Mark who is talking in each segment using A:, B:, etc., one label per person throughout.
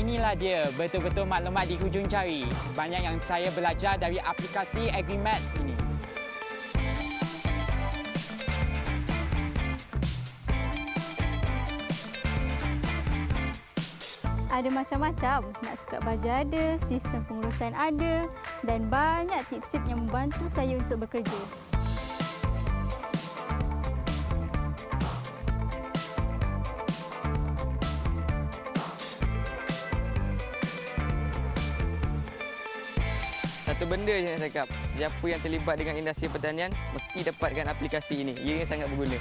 A: inilah dia betul-betul maklumat di hujung jari. Banyak yang saya belajar dari aplikasi AgriMath ini.
B: Ada macam-macam. Nak sukat baja ada, sistem pengurusan ada dan banyak tips-tips yang membantu saya untuk bekerja.
C: Satu benda je nak cakap, siapa yang terlibat dengan industri pertanian mesti dapatkan aplikasi ini. Ia sangat berguna.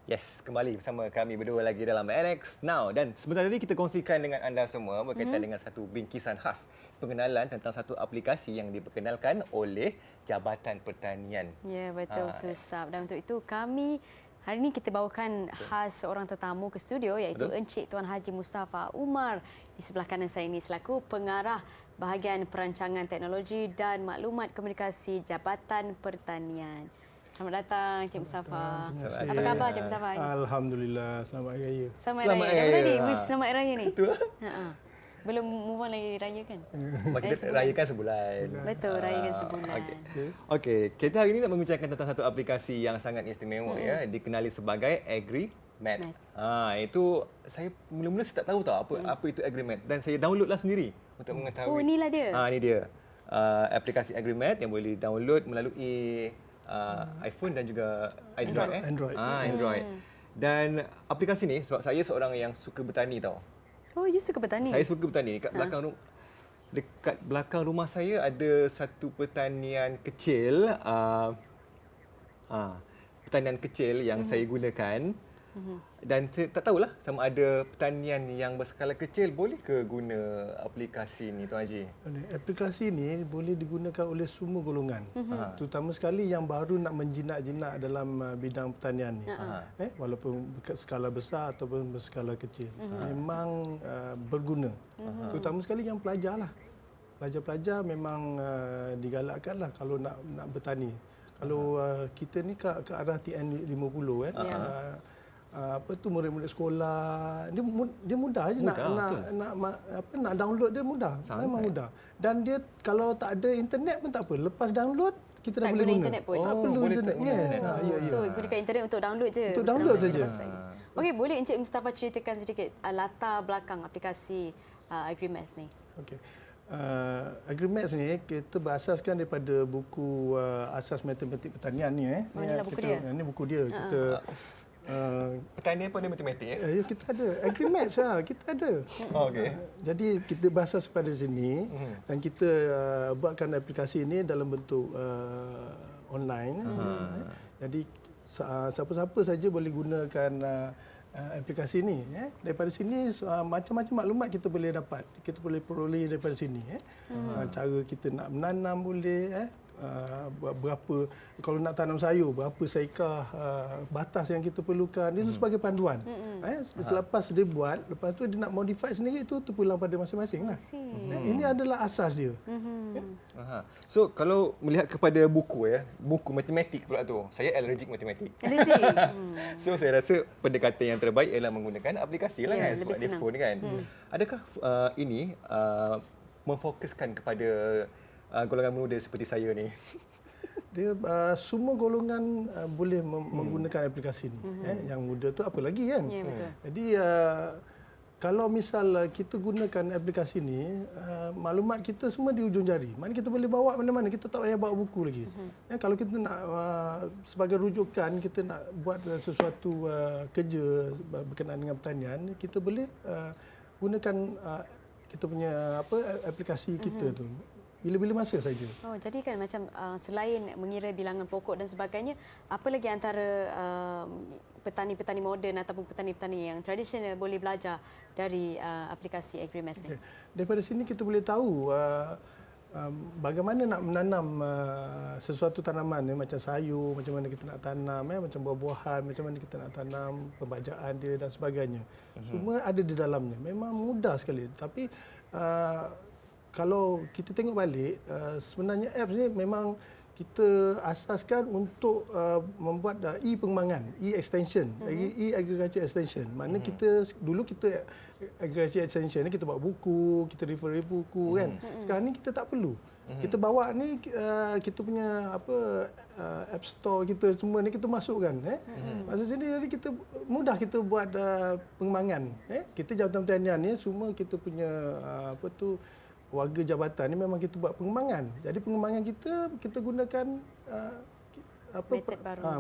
D: Yes, kembali bersama kami berdua lagi dalam NX Now. Dan sebentar tadi kita kongsikan dengan anda semua berkaitan dengan satu bingkisan khas pengenalan tentang satu aplikasi yang diperkenalkan oleh Jabatan Pertanian.
E: Ya, betul Sab. Dan untuk itu kami hari ini kita bawakan khas seorang tetamu ke studio iaitu Encik Tuan Haji Mustafa Umar di sebelah kanan saya ini selaku pengarah bahagian perancangan teknologi dan maklumat komunikasi Jabatan Pertanian. Selamat datang Encik Mustafa. Apa khabar Encik Mustafa?
F: Alhamdulillah, selamat Hari Raya.
E: Selamat Hari Raya. Apa tadi? Wish selamat Hari Raya ni.
D: Betul.
E: Belum move on lagi raya kan?
D: Kita rayakan sebulan.
E: Betul, rayakan sebulan.
D: Okey, kita hari ini nak membincangkan tentang satu aplikasi yang sangat istimewa ya, dikenali sebagai AgriMath. Itu saya mula-mula saya tak tahu apa itu AgriMath dan saya downloadlah sendiri untuk mengetahui.
E: Oh, inilah dia.
D: Ini dia. Aplikasi AgriMath yang boleh download melalui iPhone dan juga Android. Android. Dan aplikasi ni sebab saya seorang yang suka bertani tau.
E: Oh, you suka bertani?
D: Saya suka bertani. Dekat belakang rumah saya ada satu pertanian kecil, pertanian kecil yang saya gunakan. Dan saya tak tahulah sama ada pertanian yang berskala kecil boleh ke guna aplikasi ni Tuan Haji?
F: Aplikasi ini boleh digunakan oleh semua golongan. Terutama sekali yang baru nak menjinak-jinak dalam bidang pertanian ni. Walaupun berskala besar ataupun berskala kecil. Memang berguna. Terutama sekali yang pelajar lah. Pelajar-pelajar memang digalakkanlah kalau nak bertani. Kalau kita ni ke arah TN50 murid-murid sekolah dia mudah aje nak download dia mudah. Memang mudah. Dan dia kalau tak ada internet pun tak apa. Lepas download kita dah boleh guna.
E: Internet pun.
F: Tak perlu internet.
E: So gunakan internet untuk download je.
F: Untuk download saja.
E: Okey, boleh Encik Mustafa ceritakan sedikit latar belakang aplikasi AgriMath ni?
F: Okey. AgriMath ni kita berasaskan daripada buku Asas Matematik Pertanian ni.
E: Inilah buku dia.
F: Ini buku dia. Kita
D: pertanian pun ada matematik
F: ya, kita ada AgriMath kita ada.
D: Okey.
F: Jadi kita berasas pada sini dan kita buatkan aplikasi ini dalam bentuk online. Jadi siapa-siapa saja boleh gunakan aplikasi ini. Daripada sini macam-macam maklumat kita boleh dapat. Kita boleh peroleh daripada sini. Cara kita nak menanam boleh. Berapa kalau nak tanam sayur, berapa saikah batas yang kita perlukan. Itu sebagai panduan. Selepas dia buat, lepas tu dia nak modify sendiri, itu terpulang pada masing-masing lah. Ini adalah asas dia.
D: So kalau melihat kepada buku buku matematik pula tu, saya allergic matematik. So saya rasa pendekatan yang terbaik ialah menggunakan aplikasi lah kan, sebab dia phone kan. Adakah ini memfokuskan kepada golongan muda seperti saya ni?
F: Dia semua golongan boleh menggunakan aplikasi ni. Yang muda tu apa lagi kan?
E: Ya, betul.
F: Jadi kalau misal kita gunakan aplikasi ni, maklumat kita semua di ujung jari. Mana kita boleh bawa mana-mana, kita tak payah bawa buku lagi. Kalau kita nak sebagai rujukan, kita nak buat sesuatu kerja berkenaan dengan pertanian, kita boleh gunakan kita punya aplikasi kita tu. Bila-bila masa saja.
E: Oh, jadi kan macam selain mengira bilangan pokok dan sebagainya, apa lagi antara petani-petani moden ataupun petani-petani yang tradisional boleh belajar dari aplikasi AgriMath ni?
F: Daripada sini kita boleh tahu bagaimana nak menanam sesuatu tanaman macam sayur, macam mana kita nak tanam, macam buah-buahan, macam mana kita nak tanam, pembajaan dia dan sebagainya. Semua ada di dalamnya. Memang mudah sekali. Tapi kalau kita tengok balik, sebenarnya apps ni memang kita asaskan untuk membuat e-pengembangan, e-extension, e-agriculture extension. Maknanya dulu kita agriculture extension ni kita buat buku, kita refer buku kan. Sekarang ni kita tak perlu. Kita bawa ni kita punya app store kita semua ni kita masukkan masuk sini, jadi kita mudah kita buat pengembangan. Kita jabatan pertanian ni semua kita punya warga jabatan ni memang kita buat pengembangan. Jadi pengembangan kita gunakan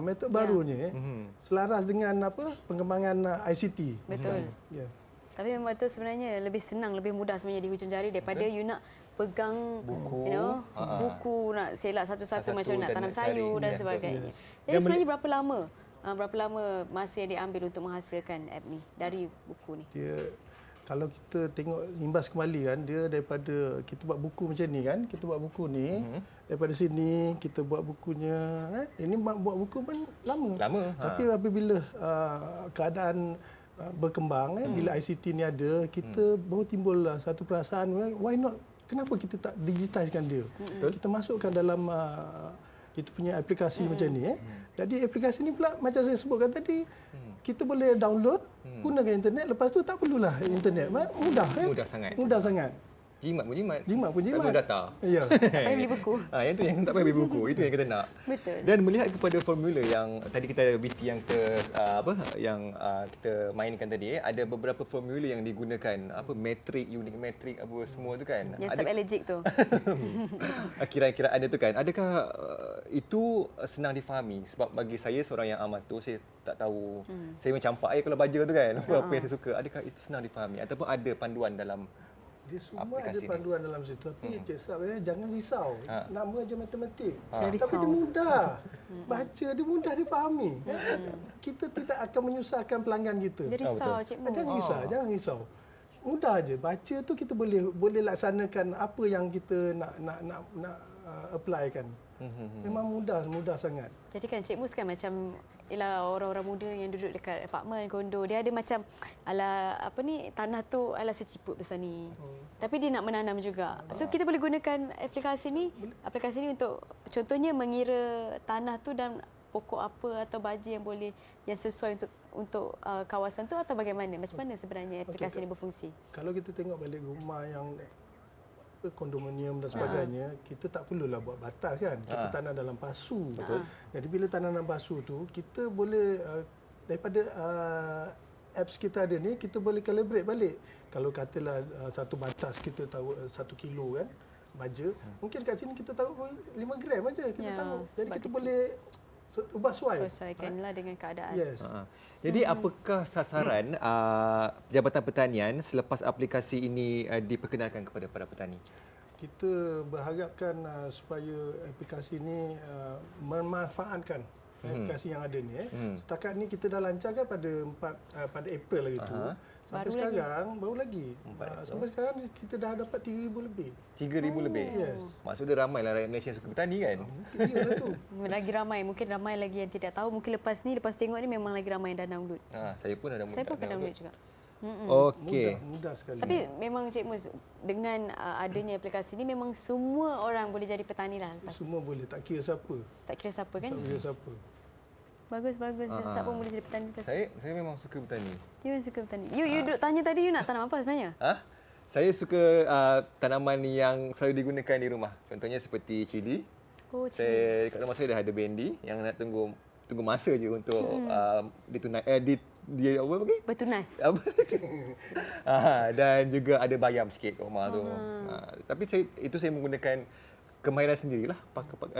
F: metod barunya selaras dengan pengembangan ICT.
E: Betul.
F: Ya.
E: Tapi memang tu sebenarnya lebih senang, lebih mudah sebenarnya di hujung jari daripada you nak pegang
C: Buku.
E: buku, nak selak satu-satu
C: Satu
E: macam nak
C: dan
E: tanam
C: nak cari.
E: sayur dan
C: Ya,
E: sebagainya. Jadi
D: Dan
E: sebenarnya berapa lama masa yang diambil untuk menghasilkan app ni dari buku ni?
F: Dia kalau kita tengok imbas kembali kan, dia daripada kita buat buku macam ni kan, kita buat buku ni daripada sini kita buat bukunya, ini buat buku pun lama. Tapi apabila keadaan berkembang, bila ICT ni ada, kita baru timbul satu perasaan, why not, kenapa kita tak digitaliskan dia? Kita masukkan dalam kita punya aplikasi macam ni. Jadi aplikasi ni pula macam saya sebutkan tadi, kita boleh download, gunakan internet, lepas tu tak perlulah internet. Mudah kan?
C: Mudah sangat.
F: Mudah sangat.
C: Jimat pun jimat.
F: Jimat pun jimat.
C: Tak perlu data.
F: Ya.
E: Tak payah beli buku.
C: Yang tu yang tak payah beli buku. Itu yang kita nak.
E: Betul.
C: Dan melihat kepada formula yang tadi kita BT yang kita mainkan tadi, ada beberapa formula yang digunakan, metrik, unit metrik, semua tu kan.
E: Yang sub-allergic tu.
C: Kira-kira ada tu kan. Adakah itu senang difahami? Sebab bagi saya seorang yang amatur, saya tak tahu. Saya mencampak kalau baca tu kan. Apa yang saya suka. Adakah itu senang difahami ataupun ada panduan dalam
F: Dia semua
C: aplikasi
F: ada panduan dalam situ. Tapi Cik Sab, jangan risau. Nama je matematik.
E: Jangan
F: Tapi
E: risau.
F: dia mudah. Baca dia mudah dipahami. Kita tidak akan menyusahkan pelanggan kita.
E: Dia risau, Cik Mu.
F: Jangan risau. Mudah aje. Baca tu kita boleh laksanakan apa yang kita nak apply-kan. Memang mudah sangat.
E: Jadi kan Cik Mus kan macam ialah orang-orang muda yang duduk dekat apartmen, kondo, dia ada macam tanah tu ala seciput besar ni. Tapi dia nak menanam juga. So kita boleh gunakan aplikasi ni untuk contohnya mengira tanah tu dan pokok apa atau baja yang sesuai untuk kawasan tu, atau bagaimana? Macam mana sebenarnya aplikasi ni berfungsi?
F: Kalau kita tengok balik rumah yang kondominium dan sebagainya, kita tak perlulah buat batas kan. Kita tanam dalam pasu. Betul. Jadi bila tanam dalam pasu tu, kita boleh daripada apps kita ada ni, kita boleh calibrate balik. Kalau katalah satu batas kita tahu 1 kilo kan baja, mungkin kat sini kita tahu 5 gram aja kita tahu. Jadi kita boleh ubah
E: sesuaikanlah dengan keadaan.
F: Yes.
C: Jadi apakah sasaran Jabatan Pertanian selepas aplikasi ini diperkenalkan kepada para petani?
F: Kita berharapkan supaya aplikasi ini memanfaatkan aplikasi yang ada ni. Setakat ni kita dah lancarkan pada April lagi tu. Sampai sekarang baru lagi. Sampai sekarang kita dah dapat 3,000 lebih.
C: 3,000 lebih?
F: Yes.
C: Maksudnya ramailah rakyat Malaysia yang suka bertani kan?
F: Iyalah tu.
E: Lagi ramai, mungkin ramai lagi yang tidak tahu. Mungkin lepas tengok ni memang lagi ramai yang dah download.
C: Saya pun ada
E: Saya pun akan download juga.
C: Okey.
F: Mudah sekali.
E: Tapi memang Cik Mus, dengan adanya aplikasi ni memang semua orang boleh jadi petani lah.
F: Semua boleh, tak kira siapa.
E: Tak kira siapa kan?
F: Tak kira siapa.
E: Bagus. Siapa pun boleh jadi petani.
C: Saya memang suka bertani.
E: You memang suka bertani. You duduk tanya tadi, you nak tanam apa sebenarnya?
C: Saya suka tanaman yang selalu digunakan di rumah. Contohnya seperti cili.
E: Oh,
C: Saya kat rumah saya dah ada bendi yang nak tunggu masa je untuk
E: bertunas.
C: Dan juga ada bayam sikit kat rumah tu. Tapi saya menggunakan kemahiran sendirilah.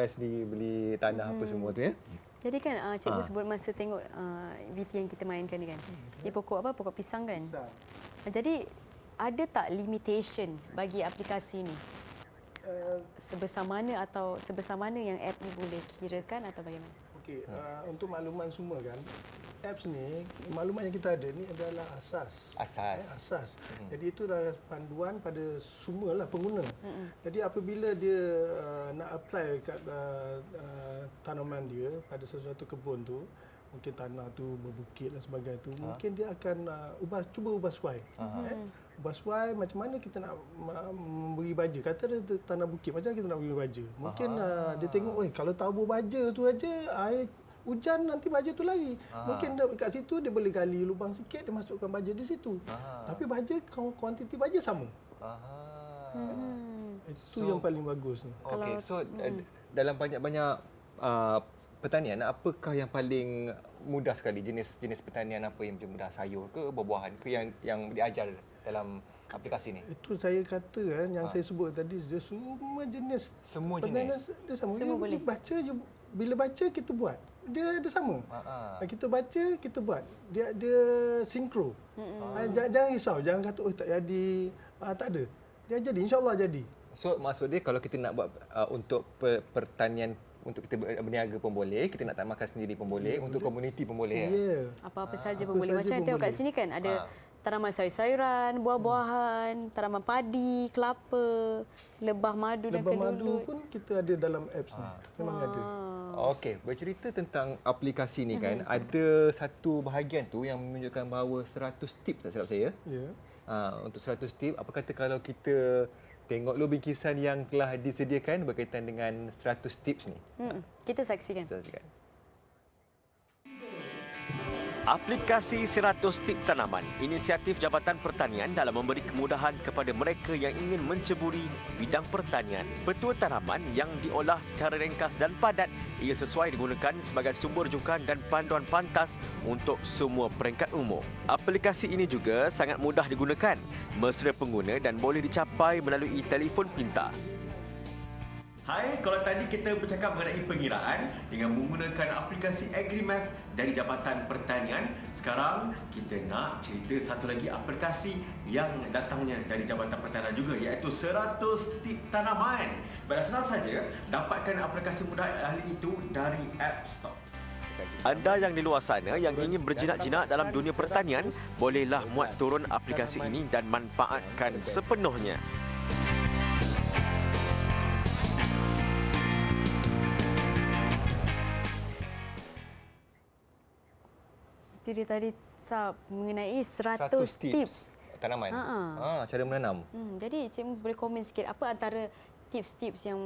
C: Sendiri beli tanah apa semua tu ya.
E: Jadi kan Cik Mus sebelum masa tengok VT yang kita mainkan ni kan. Dia pokok Pokok pisang kan. Jadi ada tak limitation bagi aplikasi ni? Sebesar mana yang app ni boleh kirakan atau bagaimana?
F: Okey, untuk makluman semua kan, apps ni, makluman yang kita ada ni adalah asas. Asas. Jadi itu adalah panduan pada semualah pengguna. Jadi apabila dia nak apply kat tanaman dia pada sesuatu kebun tu, mungkin tanah tu berbukit dan sebagainya tu, mungkin dia akan cuba ubah suai. Baswai macam mana kita nak memberi baja. Kata dia tanah bukit, macam mana kita nak beri baja. Mungkin dia tengok, kalau tabur baja tu aja, air hujan nanti baja tu lari. Mungkin dekat situ dia boleh gali lubang sikit, dia masukkan baja di situ. Tapi baja, kuantiti baja sama. Itu yang paling bagus ni.
C: Okey, so dalam banyak-banyak pertanian, apakah yang paling mudah sekali, jenis pertanian apa yang paling mudah, sayur ke buah-buahan ke yang diajar dalam aplikasi ni?
F: Itu saya kata yang saya sebut tadi, dia semua jenis.
C: Semua
F: pertanian
C: jenis?
F: dia sama.
E: Semua
F: Dia
E: boleh.
F: baca je, bila baca kita buat. Dia sama. Kita baca, kita buat. Dia sinkro. Jangan risau, jangan kata tak jadi. Tak ada. Dia jadi, insya-Allah jadi.
C: So maksud dia kalau kita nak buat untuk pertanian, untuk kita berniaga pun boleh, kita nak tak makan sendiri pun boleh, untuk komuniti pun boleh.
F: Ya.
E: Apa-apa saja
F: apa
E: pun boleh.
F: saja
E: Macam
F: pun
E: tengok kat
F: boleh.
E: sini kan ada tanaman sayur-sayuran, buah-buahan, tanaman padi, kelapa, lebah madu dan
F: Lebah madu
E: kelulut.
F: pun kita ada dalam apps ni. Memang ada.
C: Okey, bercerita tentang aplikasi ni kan, ada satu bahagian tu yang menunjukkan bahawa 100 tips, tak silap saya.
F: Ya.
C: Untuk 100 tips, apa kata kalau kita tengok dulu bingkisan yang telah disediakan berkaitan dengan 100 tips ni.
E: Kita saksikan.
C: Kita saksikan.
G: Aplikasi 100 Tip Tanaman, inisiatif Jabatan Pertanian dalam memberi kemudahan kepada mereka yang ingin menceburi bidang pertanian. Petua tanaman yang diolah secara ringkas dan padat, ia sesuai digunakan sebagai sumber rujukan dan panduan pantas untuk semua peringkat umur. Aplikasi ini juga sangat mudah digunakan, mesra pengguna dan boleh dicapai melalui telefon pintar. Hai, kalau tadi kita bercakap mengenai pengiraan dengan menggunakan aplikasi AgriMath dari Jabatan Pertanian, sekarang kita nak cerita satu lagi aplikasi yang datangnya dari Jabatan Pertanian juga, iaitu 100 Tip Tanaman. Pada senang saja, dapatkan aplikasi mudah ahli itu dari App Store. Anda yang di luar sana yang ingin berjinak-jinak dalam dunia pertanian, bolehlah muat turun aplikasi ini dan manfaatkan sepenuhnya.
E: Itu dia tadi Sab mengenai 100 tips.
C: Tanaman. Cara menanam.
E: Jadi cikgu boleh komen sikit apa antara tips-tips yang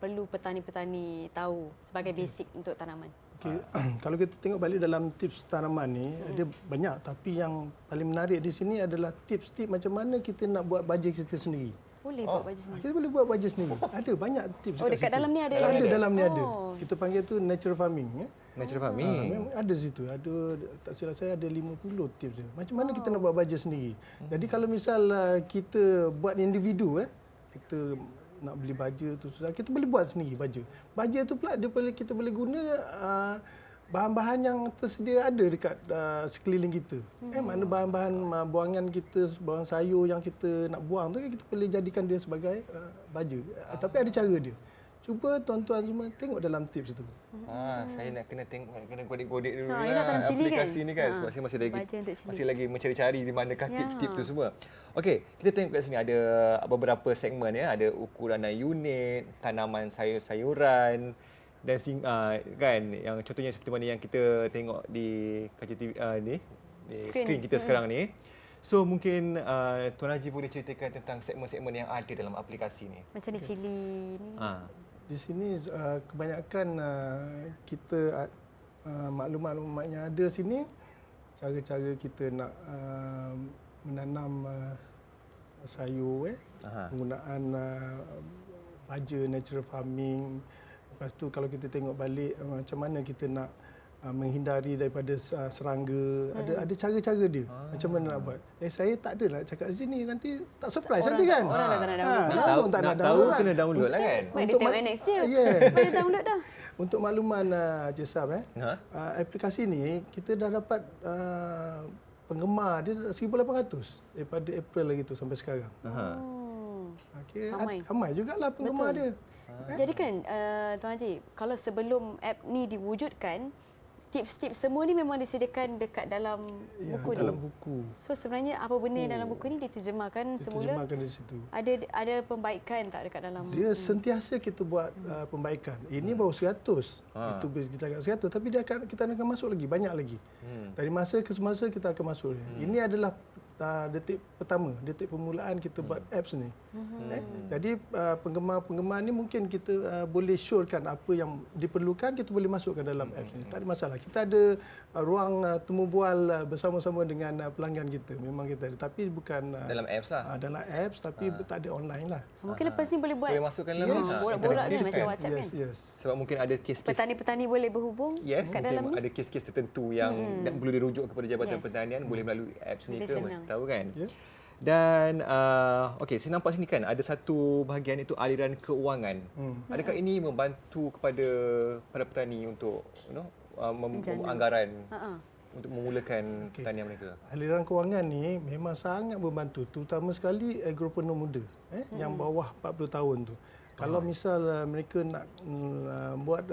E: perlu petani-petani tahu sebagai basic untuk tanaman.
F: Okay. Kalau kita tengok balik dalam tips tanaman ni, dia banyak, tapi yang paling menarik di sini adalah tips-tips macam mana kita nak buat baja kita sendiri.
E: Boleh buat baju sendiri.
F: Kita boleh buat baja sendiri. Ada banyak tips.
E: Oh, dekat
F: situ.
E: dalam ni ada.
F: Ada dalam ni ada.
E: Oh.
F: Kita panggil tu natural farming.
C: Natural farming.
F: Memang ada situ. Ada, tak silap saya ada 50 tips dia. Macam mana kita nak buat baja sendiri. Jadi kalau misal kita buat individu, kita nak beli baja tu susah, kita boleh buat sendiri baja. Baja tu pula kita boleh guna bahan-bahan yang tersedia ada dekat sekeliling kita. Mana bahan-bahan buangan kita, buangan sayur yang kita nak buang tu, kita boleh jadikan dia sebagai baja. Tapi ada cara dia. Cuba tuan-tuan semua tengok dalam tips itu.
C: Saya nak kena tengok, kena godek-godek dulu
E: you nak tanam cili
C: aplikasi
E: kan?
C: ni kan. Sebab saya
E: Baja untuk cili.
C: masih lagi mencari-cari di manakah tips-tips tu semua. Okey, kita tengok kat sini ada beberapa segmen ya, ada ukuranan unit, tanaman sayur-sayuran dan kan yang contohnya seperti mana yang kita tengok di kaca TV ni, di skrin kita sekarang ni. So mungkin Tuan Haji boleh ceritakan tentang segmen-segmen yang ada dalam aplikasi ni.
E: Macam ni cili ni.
F: Di sini kebanyakan kita maklumat-maklumat yang ada sini, cara-cara kita nak menanam sayur, penggunaan baja natural farming. Lepas tu kalau kita tengok balik macam mana kita nak menghindari daripada serangga, ada cara-cara dia macam mana nak buat. Saya tak ada nak cakap di sini, nanti tak surprise nanti kan.
E: Orang dah tak nak download.
C: Nak tahu kena download lah kan.
E: Baik dia tengok next je. Baik download dah.
F: Untuk makluman Cik Sam, aplikasi ni kita dah dapat penggemar dia 1,800 daripada April lagi tu sampai sekarang. Okay. Ramai jugalah penggemar dia.
E: Jadi kan Tuan Haji, kalau sebelum app ni diwujudkan, tips-tips semua ni memang disediakan dekat dalam buku ni.
F: Dalam buku.
E: So sebenarnya apa benda yang dalam buku ni diterjemahkan semula?
F: Diterjemahkan di situ.
E: Ada pembaikan tak dekat dalam?
F: Dia sentiasa kita buat pembaikan. Ini baru 100. Itu base kita kat 100, tapi kita akan masuk lagi, banyak lagi. Dari masa ke semasa kita akan masuk. Ini adalah detik pertama, detik permulaan kita buat apps ni. Jadi penggemar-penggemar ni mungkin kita boleh syorkan apa yang diperlukan, kita boleh masukkan dalam apps ni. Tak ada masalah. Kita ada ruang temu bual bersama-sama dengan pelanggan kita. Memang kita ada, tapi bukan
C: Dalam apps lah.
F: dalam apps, tapi tak ada online lah.
E: Mungkin lepas ni boleh buat
C: Boleh masukkan dalam
E: borak-borak kan macam WhatsApp kan.
F: Yes.
C: Sebab mungkin ada kes-kes
E: Petani-petani boleh berhubung
C: Yes,
E: kat dalam
C: mungkin
E: ni.
C: ada kes-kes tertentu yang perlu dirujuk kepada Jabatan
E: Yes.
C: Pertanian boleh melalui apps ni
E: Lebih
C: ke,
E: senang.
C: tahu kan?
F: Ya.
C: Dan okey, saya nampak sini kan ada satu bahagian itu aliran keuangan. Adakah ini membantu kepada para petani untuk
E: Menjana.
C: anggaran
E: Ha-ha.
C: untuk memulakan pertanian mereka?
F: Aliran kewangan ni memang sangat membantu, terutama sekali agropreneur muda yang bawah 40 tahun tu. Kalau misal mereka nak buat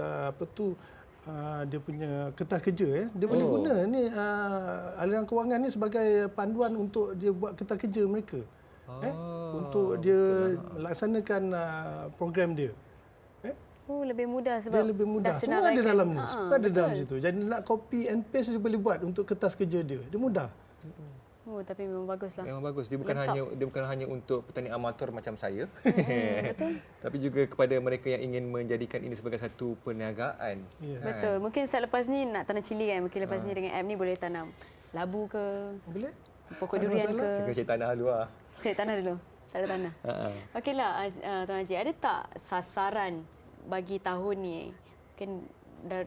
F: dia punya kertas kerja, dia boleh guna ni aliran kewangan ni sebagai panduan untuk dia buat kertas kerja mereka. Untuk dia laksanakan program dia.
E: Oh, lebih mudah sebab
F: Dia lebih mudah.
E: dah
F: Semua ada
E: senaraikan.
F: dalam ni.
E: Ha,
F: Semua ada dalam
E: betul.
F: situ. Jadi nak copy and paste dia boleh buat untuk kertas kerja dia. Dia mudah.
E: Oh, tapi memang baguslah.
C: Memang bagus. Dia bukan hanya untuk petani amatur macam saya.
E: Betul.
C: Tapi juga kepada mereka yang ingin menjadikan ini sebagai satu perniagaan.
F: Ya.
E: Betul. Mungkin saat lepas ni nak tanam cili kan. Mungkin lepas ni dengan app ni boleh tanam labu ke,
F: Boleh?
E: pokok
F: Tak ada
E: durian
F: masalah.
E: ke.
C: Saya kena cari tanah dulu lah.
E: Cari tanah dulu. Tak ada tanah. Okeylah, Tuan Haji, ada tak sasaran bagi tahun ni? Mungkin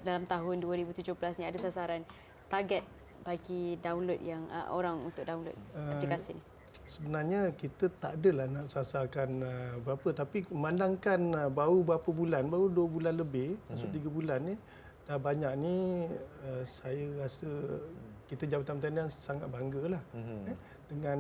E: dalam tahun 2017 ni ada sasaran target bagi download yang orang untuk download aplikasi ni.
F: Sebenarnya kita tak adalah nak sasarkan berapa, tapi memandangkan baru berapa bulan, baru 2 bulan lebih, masuk 3 bulan ni dah banyak ni, saya rasa kita Jabatan Pertanian sangat banggalah dengan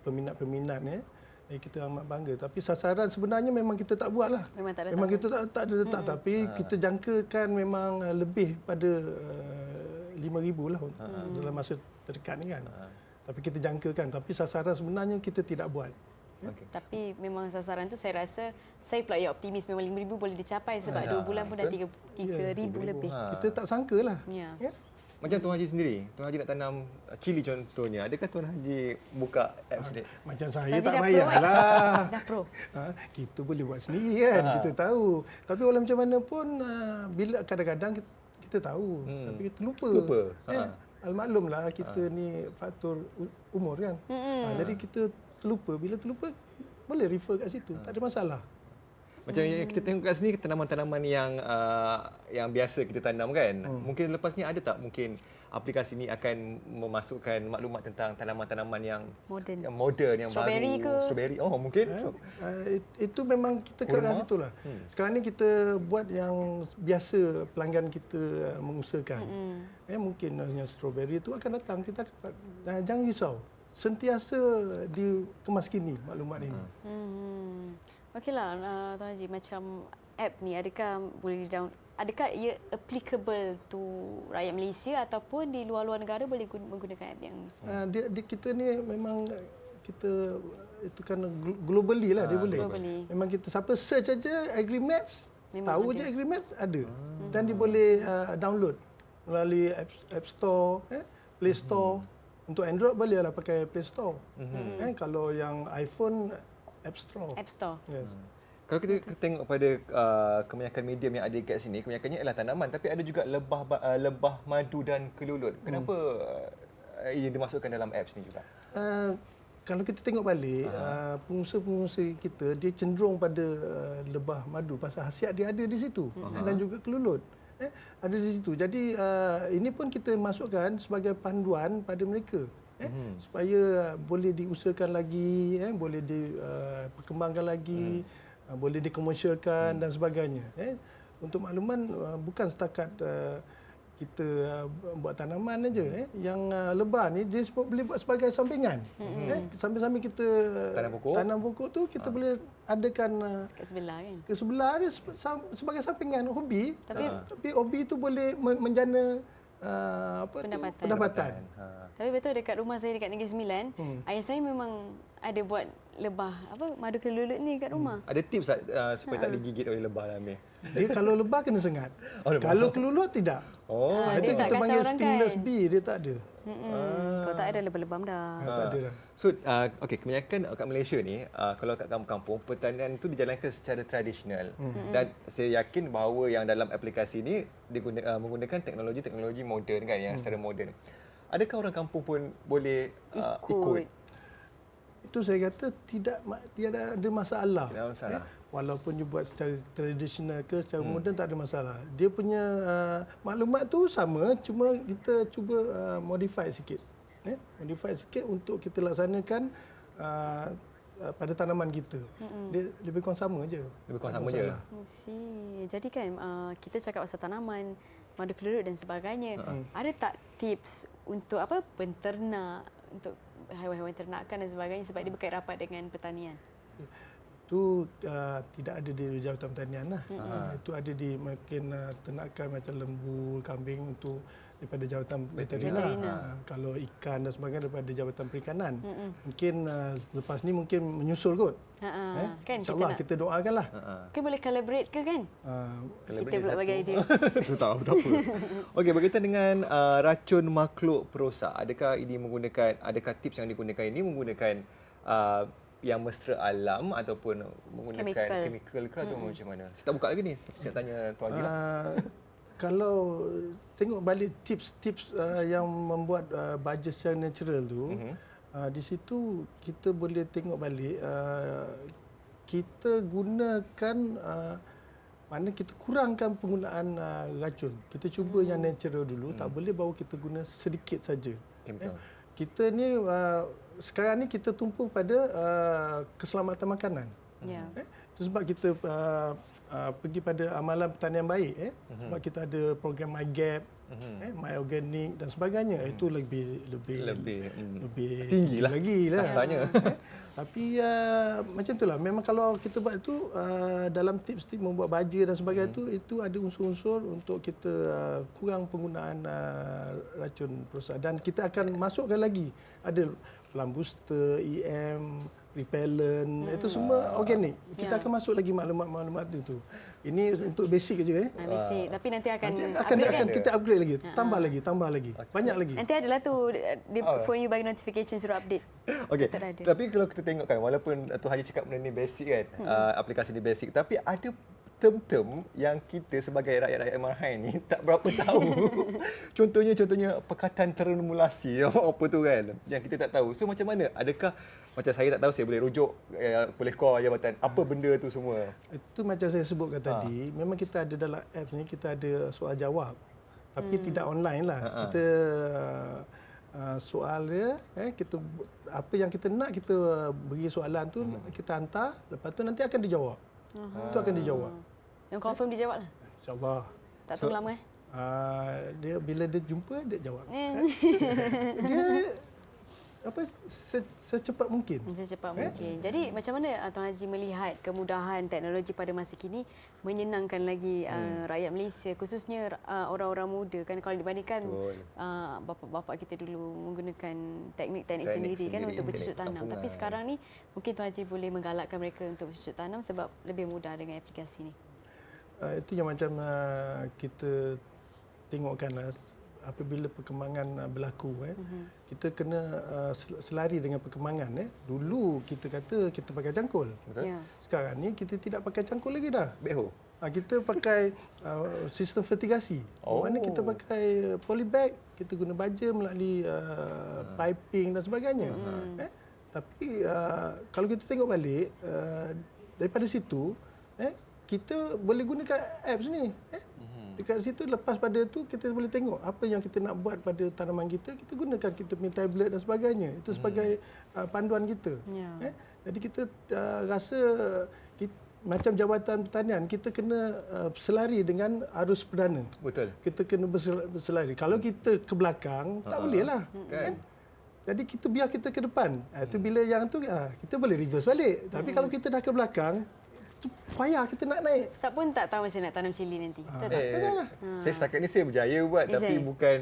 F: peminat-peminat ni. Kita amat bangga, tapi sasaran sebenarnya memang kita tak buat lah.
E: Memang tak ada
F: Memang
E: tahu.
F: kita tak ada letak, tapi kita jangkakan memang lebih pada 5,000 lah dalam masa terdekat ni kan. Tapi kita jangkakan, tapi sasaran sebenarnya kita tidak buat.
C: Okay.
E: Tapi memang sasaran tu saya rasa saya pula optimis memang 5,000 boleh dicapai sebab 2 bulan pun dah 3,000 lebih.
F: Kita tak sangka lah.
E: Ya.
F: Ya.
C: Macam Tuan Haji sendiri, Tuan Haji nak tanam cili contohnya. Adakah Tuan Haji buka apps ni?
F: Macam saya
E: Tadi
F: tak
E: dah pro,
F: payahlah.
E: Dah pro.
F: Kita boleh buat sendiri kan, kita tahu. Tapi walau macam mana pun, bila kadang-kadang kita tahu, tapi kita lupa.
C: Lupa.
F: Maklumlah kita ni faktor umur kan. Jadi kita terlupa. Bila terlupa, boleh refer kat situ. Tak ada masalah.
C: Macam yang kita tengok kat sini tanaman-tanaman yang biasa kita tanam kan. Mungkin lepas ni ada tak mungkin aplikasi ni akan memasukkan maklumat tentang tanaman-tanaman yang moden yang
E: Strawberry
C: baru.
E: ke?
C: Strawberry. Oh, mungkin.
F: Itu memang kita ke arah situ lah. Sekarang ni kita buat yang biasa pelanggan kita mengusahakan. Mungkin yang strawberry itu akan datang. Kita akan, jangan risau. Sentiasa dikemas kini maklumat ini.
E: Okeylah, Tuan Haji, macam app ni adakah boleh di-download? Adakah ia applicable to rakyat Malaysia ataupun di luar-luar negara boleh menggunakan app yang ni?
F: Kita ni memang kita itu kan globally lah dia boleh.
E: Globally.
F: Memang kita siapa search aja AgriMax,
E: Memang
F: tahu
E: ada.
F: je AgriMax ada. Dan dia boleh download melalui App Store, Play Store. Untuk Android bolehlah pakai Play Store. Kalau yang iPhone App Store.
E: App Store.
F: Yes.
C: Kalau kita tengok pada kebanyakan medium yang ada kat sini, kebanyakannya ialah tanaman, tapi ada juga lebah madu dan kelulut. Kenapa ia dimasukkan dalam apps ni juga?
F: Kalau kita tengok balik, pengusaha-pengusaha kita dia cenderung pada lebah madu pasal khasiat dia ada di situ dan juga kelulut. Ada di situ. Jadi ini pun kita masukkan sebagai panduan pada mereka. Supaya boleh diusahakan lagi, boleh diperkembangkan lagi, boleh dikomersialkan dan sebagainya. Untuk makluman, bukan setakat kita buat tanaman aja. Yang lebah ni dia boleh buat sebagai sampingan. Sambil-sambil kita tanam pokok tu, kita boleh adakan
E: Kat sebelah kan?
F: ke sebelah dia sebagai sampingan hobi. Tapi hobi tu boleh menjana pendapatan.
E: Tapi betul dekat rumah saya dekat Negeri Sembilan, ayah saya memang ada buat lebah madu kelulut ni kat rumah.
C: Ada tips tak supaya tak digigit oleh lebah lah, Amir?
F: Dia kalau lebah kena sengat.
C: Oh, lebah.
F: Kalau kelulut tidak.
C: Oh,
F: Itu
E: dia tak
F: kita
E: kacau
F: panggil
E: orang
F: stingless
E: kan?
F: bee, dia tak ada.
E: Kalau tak ada lebam-lebam dah.
F: Tak ada dah.
C: So, okey, kebanyakan kat Malaysia ni, kalau kat kampung-kampung, pertanian tu dijalankan secara tradisional. Dan saya yakin bahawa yang dalam aplikasi ni menggunakan teknologi-teknologi moden kan, yang secara moden. Adakah orang kampung pun boleh ikut?
F: Itu saya kata tiada ada masalah.
C: Tidak ada masalah.
F: Walaupun you buat secara tradisional ke secara moden tak ada masalah. Dia punya maklumat tu sama, cuma kita cuba modify sikit. Modify sikit untuk kita laksanakan pada tanaman kita. Dia lebih kurang sama je.
C: Lebih kurang sama je.
E: Jadi kan kita cakap pasal tanaman, madu kelurut dan sebagainya. Ada tak tips untuk penternak, untuk haiwan-haiwan ternakan dan sebagainya sebab dia berkait rapat dengan pertanian?
F: Itu tidak ada di Jabatan Pertanian lah. Itu ada di mungkin ternakan macam lembu, kambing untuk daripada Jabatan Veteriner. Kalau ikan dan sebagainya daripada Jabatan Perikanan. Mungkin lepas ni mungkin menyusul kot.
E: Kan
F: InsyaAllah kita doakanlah.
E: Kita boleh collaborate ke kan? Kita pula bagi idea.
C: Itu tak apa. Okey, berkaitan dengan racun makhluk perosak, adakah tips yang digunakan ini menggunakan yang mesra alam ataupun menggunakan chemical ke atau macam mana? Saya tak buka lagi ni. Saya tanya Tuan Haji lah.
F: Kalau tengok balik tips-tips yang membuat baja secara natural tu, di situ kita boleh tengok balik kita gunakan mana kita kurangkan penggunaan racun. Kita cuba yang natural dulu, tak boleh bawa kita guna sedikit saja. Kita ni sekarang ni kita tumpu pada keselamatan makanan. Itu sebab kita pergi pada amalan pertanian baik. Sebab kita ada program MyGap, MyOrganic dan sebagainya. Itu lebih
C: tinggi lah
F: lagi lah.
C: Kastanya.
F: Tapi macam itulah. Memang kalau kita buat itu dalam tips-tips membuat baja dan sebagainya itu ada unsur-unsur untuk kita kurang penggunaan racun perosak. Dan kita akan masukkan lagi ada plant booster, EM, repellent, itu semua organik. Kita akan masuk lagi maklumat-maklumat itu. Ini untuk basic aja
E: Basic. Tapi nanti akan
F: kita upgrade lagi, tambah lagi. Banyak lagi.
E: Nanti adalah tu phone you bagi notification suruh update.
C: Okey. Tapi kalau kita tengok kan, walaupun Tuan Haji cakap benda ni basic kan, aplikasi ni basic, tapi ada term-term yang kita sebagai rakyat-rakyat marhai ni tak berapa tahu. Contohnya perkataan termulasi apa tu kan, yang kita tak tahu. So macam mana? Adakah macam saya tak tahu, saya boleh rujuk, boleh call jabatan apa benda tu semua?
F: Itu macam saya sebutkan tadi, memang kita ada dalam apps ni kita ada soal jawab. Tapi tidak online lah. Kita soal dia, kita apa yang kita nak kita beri soalan tu, kita hantar, lepas tu nanti akan dijawab. Itu akan dijawab.
E: Yang confirm dijawab lah.
F: InsyaAllah.
E: Tak tunggu lama
F: dia bila dia jumpa dia jawab. Dia secepat mungkin.
E: Secepat mungkin. Jadi macam mana Tuan Haji melihat kemudahan teknologi pada masa kini menyenangkan lagi rakyat Malaysia, khususnya orang-orang muda kan, kalau dibandingkan bapa-bapa kita dulu menggunakan teknik-teknik sendiri kan untuk bercucuk tanam. Tapi sekarang ni mungkin Tuan Haji boleh menggalakkan mereka untuk bercucuk tanam sebab lebih mudah dengan aplikasi ni.
F: Itu yang macam kita tengokkanlah apabila perkembangan berlaku, kita kena selari dengan perkembangan. Dulu kita kata kita pakai cangkul. Sekarang ni kita tidak pakai cangkul lagi dah.
C: Backhoe.
F: Kita pakai sistem fertigasi. Mana kita pakai polybag, kita guna baja melalui piping dan sebagainya. Tapi kalau kita tengok balik daripada situ, kita boleh gunakan apps ni. Dekat situ lepas pada tu kita boleh tengok apa yang kita nak buat pada tanaman kita, kita gunakan kita punya tablet dan sebagainya. Itu sebagai panduan kita. Jadi kita rasa macam Jabatan Pertanian kita kena selari dengan arus perdana.
C: Betul.
F: Kita kena berselari. Kalau kita ke belakang tak boleh lah. Kan? Jadi kita biar kita ke depan. Itu bila yang tu kita boleh reverse balik. Tapi kalau kita dah ke belakang, itu payah kita nak naik.
E: Siapa pun tak tahu macam nak tanam cili nanti.
C: Saya setakat ni saya berjaya buat, tapi bukan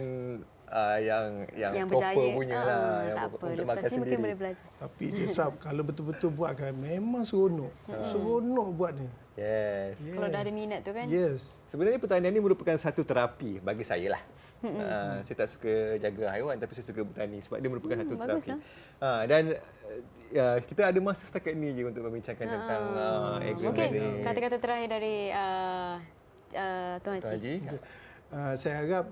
C: yang proper punya lah.
E: Tak apa, lepas ni mungkin boleh belajar.
F: Tapi Sab, kalau betul-betul buat kan, memang seronok. Seronok buat ni.
C: Yes.
E: Kalau dah ada minat tu kan.
F: Yes.
C: Sebenarnya pertanian ni merupakan satu terapi bagi saya lah. Saya tak suka jaga haiwan tapi saya suka bertani sebab dia merupakan satu terapi.
E: baguslah.
C: Dan kita ada masa setakat ni je untuk membincangkan tentang agreement
E: Mungkin
C: ni.
E: kata-kata terakhir dari Tuan
C: Tuan
E: Haji.
C: Haji.
F: Saya harap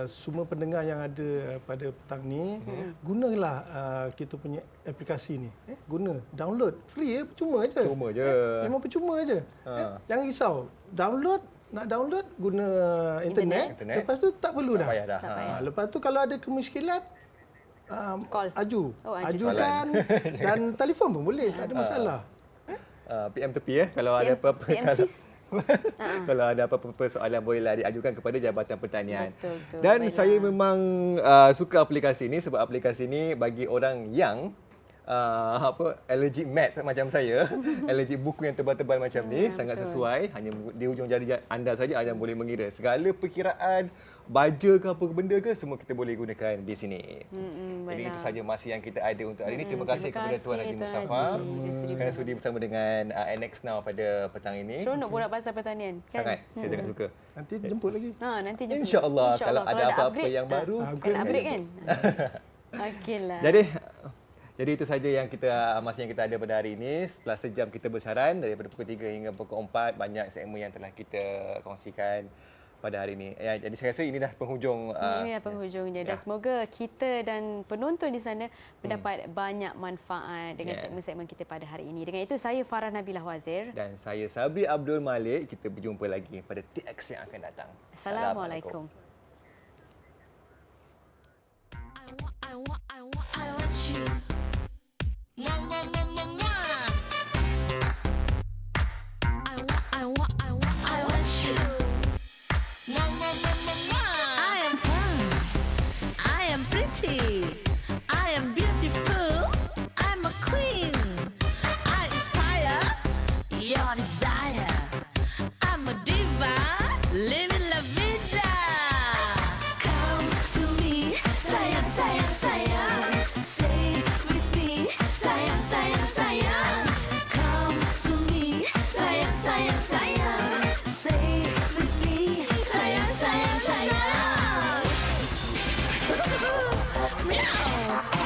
F: semua pendengar yang ada pada petang ni gunalah kita punya aplikasi ni. Guna, download, free percuma je.
C: Cuma je.
F: Memang percuma je. Jangan risau. Nak download guna internet. Lepas tu tak perlu dah.
C: Tak payah dah.
E: Tak payah.
F: Lepas tu kalau ada kemusykilan
E: Call.
F: aju.
E: Oh, aju.
F: Ajukan dan telefon pun boleh, tak ada masalah.
C: PM tepi kalau ada apa-apa.
E: PM6.
C: Kalau ada apa-apa soalan bolehlah diajukan kepada Jabatan Pertanian.
E: Betul.
C: Dan
E: Baiklah.
C: saya memang suka aplikasi ini sebab aplikasi ini bagi orang yang allergic mat macam saya, allergic buku yang tebal-tebal macam ni sangat sesuai. Hanya di ujung jari anda saja anda boleh mengira segala perkiraan baja ke apa benda ke semua kita boleh gunakan di sini. Jadi itu saja masa yang kita ada untuk hari ini. Terima kasih kepada Tuan Haji Mustafa kerana sudi bersama dengan NX Now pada petang ini.
E: Seronok borak pasal pertanian. Kan?
C: Sangat, saya sangat suka.
F: Nanti jemput lagi.
E: Nanti jemput.
C: InsyaAllah kalau ada apa-apa
E: upgrade,
C: yang baru.
E: Kalau upgrade kan? Okeylah.
C: Jadi itu saja yang masa yang kita ada pada hari ini. Setelah sejam kita bersiaran daripada pukul 3 hingga pukul 4, banyak segmen yang telah kita kongsikan pada hari ini. Jadi saya rasa ini dah penghujung.
E: Ini dah penghujungnya. Dan semoga kita dan penonton di sana mendapat banyak manfaat dengan segmen-segmen kita pada hari ini. Dengan itu saya Farah Nabilah Wazir.
C: Dan saya Sabri Abdul Malik. Kita berjumpa lagi pada TX yang akan datang.
E: Assalamualaikum.
H: I want you. Mwah, mwah, mwah, mwah, mwah. I want you. Mwah, mwah, mwah, mwah, mwah. I am fun. I am pretty. I am beautiful. I'm a queen. I inspire your desire. I'm a diva. Living la vida. Come to me. Sayang, sayang, sayang. Say with me. Sayang, sayang, sayang. Come to me. Sayang, sayang, sayang. Say with me. Sayang, sayang, sayang. Meow.